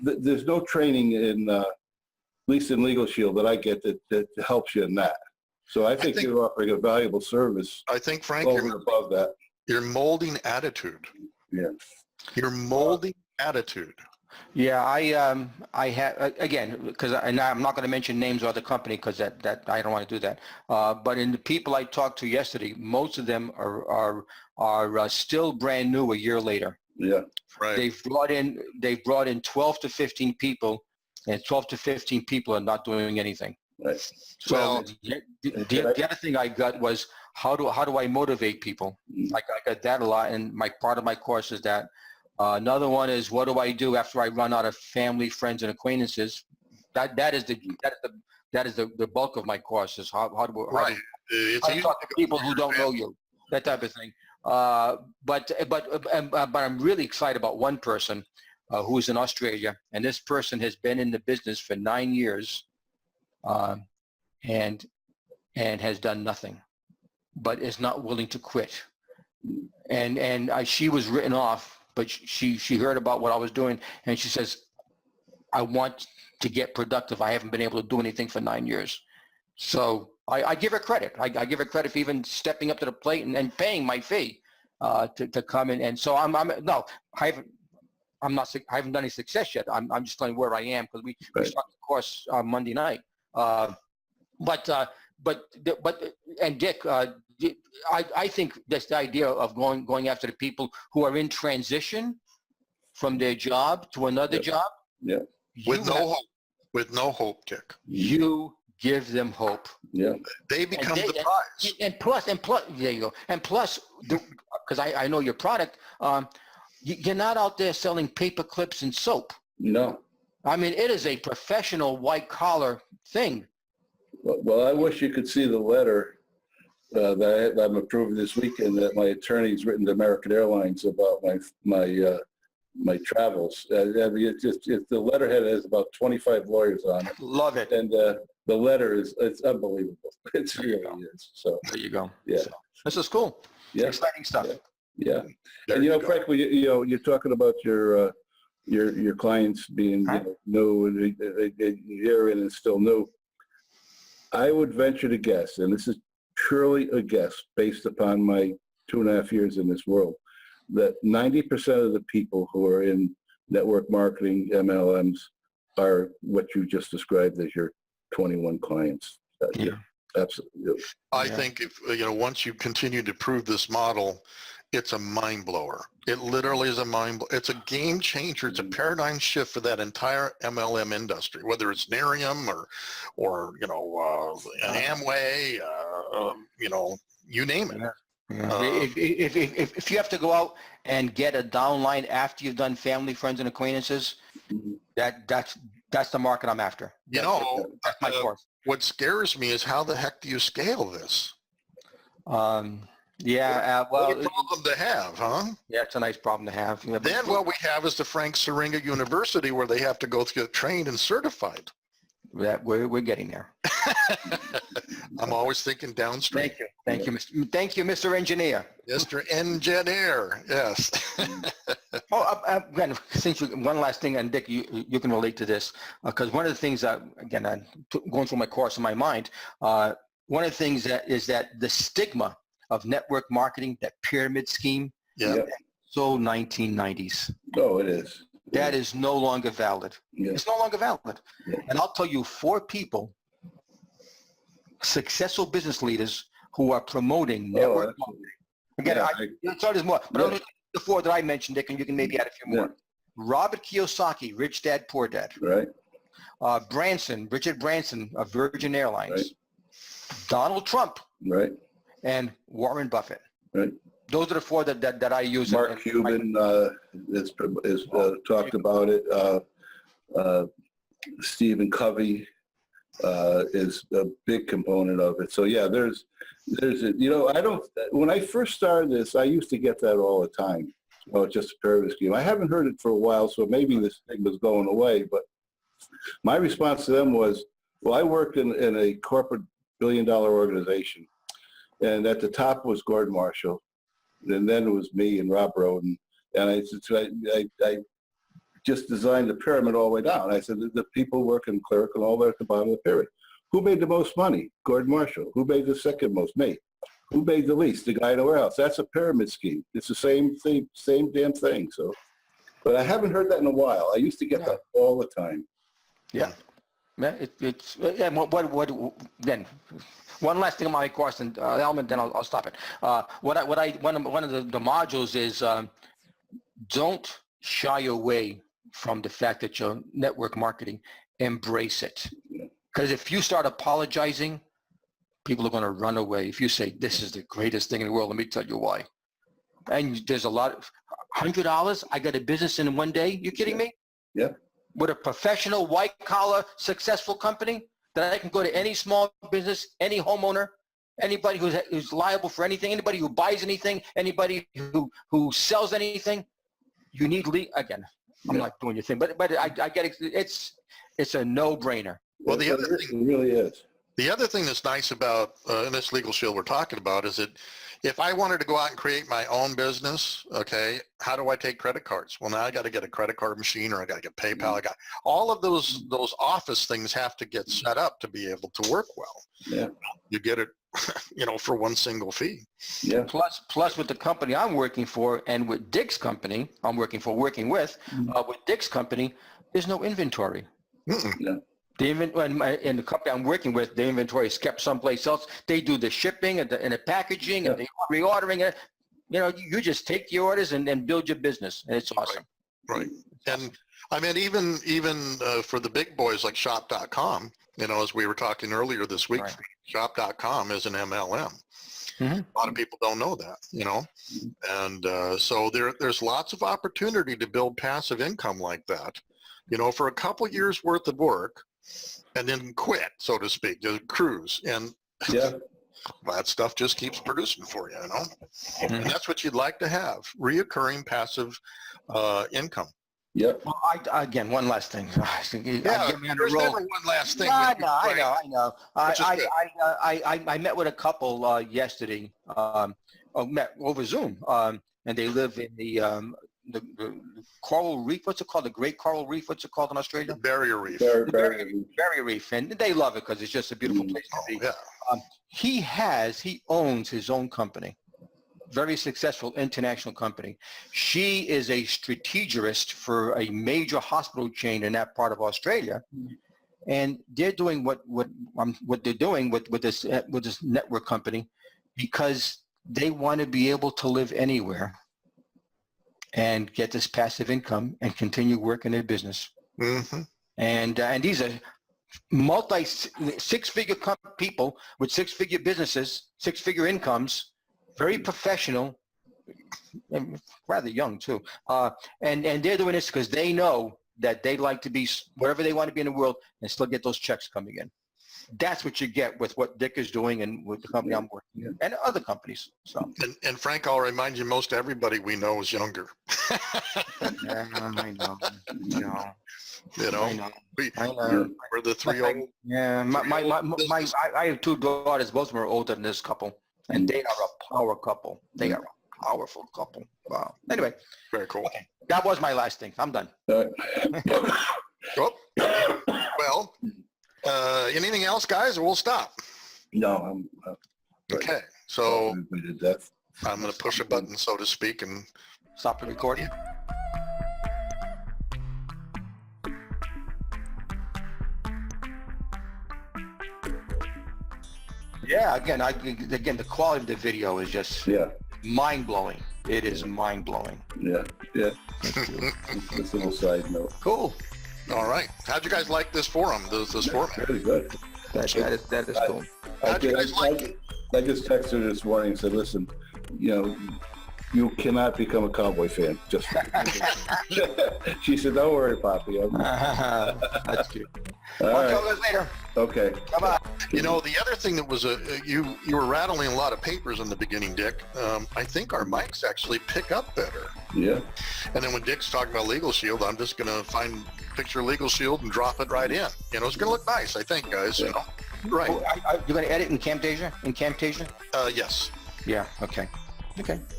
There's no training in, at least in Legal Shield, that I get that helps you in that. So I think you're offering a valuable service. I think, Frank, over and above that. You're molding attitude. Yeah. You're molding attitude. Yeah, I had again because I'm not going to mention names of the company because that I don't want to do that. But in the people I talked to yesterday, most of them are still brand new a year later. Yeah. Right. They've brought in 12 to 15 people, and 12 to 15 people are not doing anything. Right. So Well, the other thing I got was how do I motivate people? Like I got that a lot, and part of my course is that. Another one is what do I do after I run out of family, friends, and acquaintances? That is the bulk of my course is how do you talk to people who don't know you, that type of thing. But I'm really excited about one person who's in Australia, and this person has been in the business for 9 years, and has done nothing, but is not willing to quit. And she was written off. But she heard about what I was doing, and she says, I want to get productive. I haven't been able to do anything for 9 years. So I give her credit. I give her credit for even stepping up to the plate and paying my fee to come in. And so I haven't done any success yet. I'm just telling you where I am because we start the course on Monday night. But Dick, I think that's the idea of going after the people who are in transition from their job to another job. Yeah. With no hope, Dick. You give them hope. Yeah. They become the prize. And plus, there you go. And plus, because I know your product, you're not out there selling paper clips and soap. No. I mean, it is a professional white collar thing. Well, I wish you could see the letter that I'm approving this weekend that my attorney's written to American Airlines about my travels. I mean, the letterhead has about 25 lawyers on it. Love it. And the letter it's unbelievable. It really is. So there you go. Yeah. So, this is cool. Yeah. Exciting stuff. Yeah. And Frank, you're talking about your clients being new and they're in and still new. I would venture to guess, and this is purely a guess based upon my 2.5 years in this world, that 90% of the people who are in network marketing MLMs are what you just described as your 21 clients. Yeah. Absolutely. I think if once you continue to prove this model, it's a mind blower. It literally is a mind blower. It's a game changer. It's a paradigm shift for that entire MLM industry, whether it's Nerium or an Amway, you name it. Yeah. If you have to go out and get a downline after you've done family, friends, and acquaintances, that's the market I'm after. That's my course. What scares me is how the heck do you scale this? Yeah, what a problem to have, huh? Yeah, it's a nice problem to have. Yeah, then what we have is the Frank Syringa University where they have to go get trained and certified. We're getting there. I'm always thinking downstream. Thank you, Mr. Engineer. Mr. Engineer, yes. Again, one last thing, and Dick, you can relate to this, because one of the things that, again, I'm going through my course in my mind, one of the things that is that the stigma of network marketing, that pyramid scheme, so 1990s. Oh, it is. That is no longer valid. Yeah. It's no longer valid. Yeah. And I'll tell you 4 people, successful business leaders who are promoting network marketing. Again, I'll tell you more, but only the 4 that I mentioned, Dick, and you can maybe add a few more. Robert Kiyosaki, Rich Dad, Poor Dad. Right. Richard Branson of Virgin Airlines. Right. Donald Trump. Right. And Warren Buffett. Right. Those are the 4 that I use. Mark Cuban is talked about it. Stephen Covey is a big component of it. So yeah, there's when I first started this, I used to get that all the time. Oh, it's just a pyramid scheme. I haven't heard it for a while, so maybe this thing was going away. But my response to them was, well, I worked in a corporate billion-dollar organization, and at the top was Gordon Marshall. And then it was me and Rob Roden. And I just designed the pyramid all the way down. I said, the people working clerical and all that at the bottom of the pyramid. Who made the most money? Gordon Marshall. Who made the second most? Me. Who made the least? The guy in the warehouse. That's a pyramid scheme. It's the same thing, same damn thing. So But I haven't heard that in a while. I used to get that all the time. Yeah. Then one last thing on my question, element, then I'll stop it. One of the modules is don't shy away from the fact that you're network marketing. Embrace it. Because if you start apologizing, people are going to run away. If you say, this is the greatest thing in the world, let me tell you why. And there's a lot of $100, I got a business in one day. You kidding me? Yeah. With a professional, white-collar, successful company that I can go to any small business, any homeowner, anybody who's liable for anything, anybody who buys anything, anybody who sells anything. You need again. I'm not doing your thing, but I get it. It's a no-brainer. Well, the other thing it really is. The other thing that's nice about in this legal shield we're talking about is that if I wanted to go out and create my own business, okay, how do I take credit cards? Well, now I got to get a credit card machine, or I got to get PayPal. I got all of those office things have to get set up to be able to work well. Yeah. You get it, for one single fee. Yeah. Plus with the company I'm working for, and with Dick's company I'm working with Dick's company, there's no inventory. Yeah. In the company I'm working with, the inventory is kept someplace else. They do the shipping and the packaging and the reordering it. You just take the orders and build your business, and it's awesome. Right. And I mean, even for the big boys like Shop.com, as we were talking earlier this week, right. Shop.com is an MLM. Mm-hmm. A lot of people don't know that, and so there's lots of opportunity to build passive income like that, for a couple years worth of work, and then quit, so to speak, just cruise, and that stuff just keeps producing for you, Mm-hmm. and that's what you'd like to have: reoccurring passive income. Yep. Well, again, one last thing. There's never one last thing. I know. I met with a couple yesterday. Met over Zoom, and they live in the coral reef. What's it called? The Great Coral Reef. What's it called in Australia? The Barrier Reef. Barrier Reef, and they love it because it's just a beautiful place to be. Yeah. He owns his own company. Very successful international company. She is a strategist for a major hospital chain in that part of Australia, and they're doing what they're doing with this network company because they want to be able to live anywhere and get this passive income and continue working their business. Mm-hmm. And these are six-figure people with six-figure businesses, six-figure incomes. Very professional, and rather young too. And they're doing this because they know that they like to be wherever they want to be in the world and still get those checks coming in. That's what you get with what Dick is doing and with the company I'm working with and other companies. So. And Frank, I'll remind you, most everybody we know is younger. Yeah, I know. We're the three old. Yeah, I have two daughters. Both of them are older than this couple. And they are a power couple. They are a powerful couple. Wow. Anyway. Very cool. Okay. That was my last thing. I'm done. Well, anything else, guys, or we'll stop? No. Okay. So I'm going to push a button, so to speak, and stop the recording. Yeah, again, the quality of the video is just mind-blowing. It is mind-blowing. Yeah. Just a little side note. Cool. All right. How'd you guys like this forum, this format? Really good. That is cool. How'd you guys like it? I just texted her this morning and said, listen, you cannot become a Cowboy fan. Just she said, don't worry, Poppy. That's cute. All I'll right. tell you later. Okay. Come on. The other thing that was you were rattling a lot of papers in the beginning, Dick. I think our mics actually pick up better. Yeah. And then when Dick's talking about Legal Shield, I'm just going to find picture Legal Shield and drop it right in. It's going to look nice, I think, guys. Yeah. Right. You're going to edit in Camtasia? Yes. Yeah. Okay.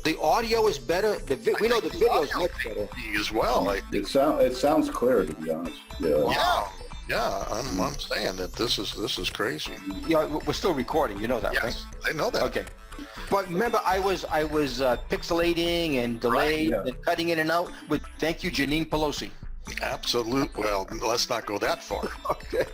The audio is better. We know the video is much better as well. It sounds clear, to be honest. Yeah. Wow. Yeah, I'm saying that this is crazy. Yeah, we're still recording. You know that, yes, right? I know that. Okay. But remember, I was pixelating and delayed Right, yeah. and cutting in and out with thank you, Janine Pelosi. Absolute. Well, let's not go that far. Okay.